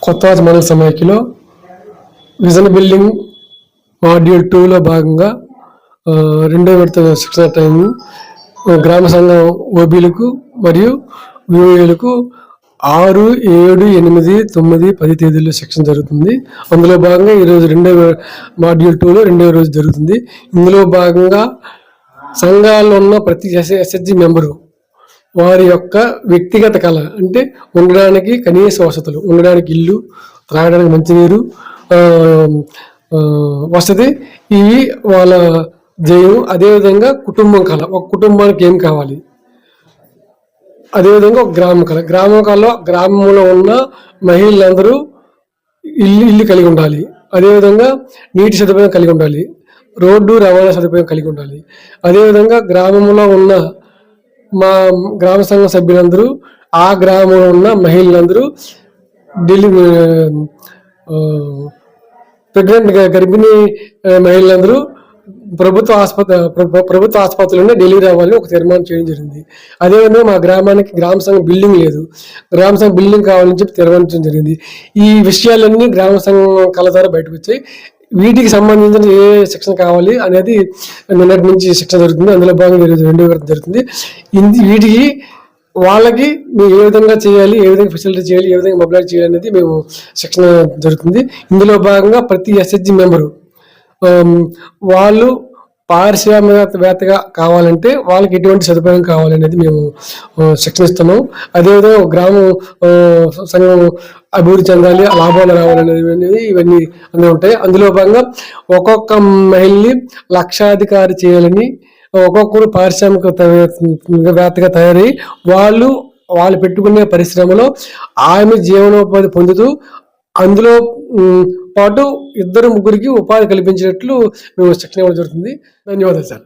కొత్తరాజ మండల సమైక్యలో vision building module 2లో భాగంగా రెండో విడత శిక్షణ ట్రైనింగ్ గ్రామ సంఘం ఓబీలకు మరియు విఓఏలకు 6, 7, 8, 9, 10 తేదీల్లో శిక్షణ జరుగుతుంది. అందులో భాగంగా ఈరోజు మాడ్యూల్ 2లో రెండవ రోజు జరుగుతుంది. ఇందులో భాగంగా సంఘాల్లో ఉన్న ప్రతి ఎస్హెచ్జి మెంబరు వారి యొక్క వ్యక్తిగత కళ అంటే ఉండడానికి కనీస వసతులు, ఉండడానికి ఇల్లు, త్రాగడానికి మంచినీరు వసతి, ఇవి వాళ్ళ జయం. అదేవిధంగా కుటుంబం కళ, ఒక కుటుంబానికి ఏం కావాలి, అదేవిధంగా ఒక గ్రామ కళ, గ్రామంలో ఉన్న మహిళలందరూ ఇల్లు కలిగి ఉండాలి. అదేవిధంగా నీటి సదుపాయం కలిగి ఉండాలి, రోడ్డు రవాణా సదుపాయం కలిగి ఉండాలి. అదేవిధంగా గ్రామంలో ఉన్న మా గ్రామ సంఘ సభ్యులందరూ, ఆ గ్రామంలో ఉన్న మహిళలందరూ ప్రెగ్నెంట్ గర్భిణీ మహిళలందరూ ప్రభుత్వ ఆసుపత్రుల్లోనే డెలివరీ అవ్వాలని ఒక తీర్మానం చేయడం జరిగింది. అదేవిధంగా మా గ్రామానికి గ్రామ సంఘం బిల్డింగ్ లేదు, గ్రామ సంఘం బిల్డింగ్ కావాలని చెప్పి తీర్మానించడం జరిగింది. ఈ విషయాలన్నీ గ్రామ సంఘం కళ ద్వారా బయటకు వచ్చాయి. వీటికి సంబంధించిన ఏ శిక్షణ కావాలి అనేది నిన్నటి నుంచి శిక్షణ జరుగుతుంది. అందులో భాగంగా ఈరోజు రెండో విడత జరుగుతుంది. వీటికి వాళ్ళకి మేము ఏ విధంగా చేయాలి, ఏ విధంగా ఫెసిలిటీ చేయాలి, ఏ విధంగా మొబిలైజ్ చేయాలి అనేది మేము శిక్షణ జరుగుతుంది. ఇందులో భాగంగా ప్రతి ఎస్హెచ్జి మెంబరు వాళ్ళు పారిశ్రామికవేత్తగా కావాలంటే వాళ్ళకి ఎటువంటి సదుపాయం కావాలనేది మేము శిక్షణ ఇస్తున్నాం. అదేవిధంగా గ్రామం సంఘం అభివృద్ధి చెందాలి, లాభాలు రావాలనేది ఇవన్నీ అన్నీ ఉంటాయి. అందులో భాగంగా ఒక్కొక్క మహిళని లక్షాధికారి చేయాలని, ఒక్కొక్కరు పారిశ్రామికవేత్తగా తయారై వాళ్ళు పెట్టుకునే పరిశ్రమలో ఆమె జీవనోపాధి పొందుతూ అందులో పాటు 2, 3 ఉపాధి కల్పించినట్లు మేము శిక్షణ ఇవ్వడం జరుగుతుంది. ధన్యవాదాలు సార్.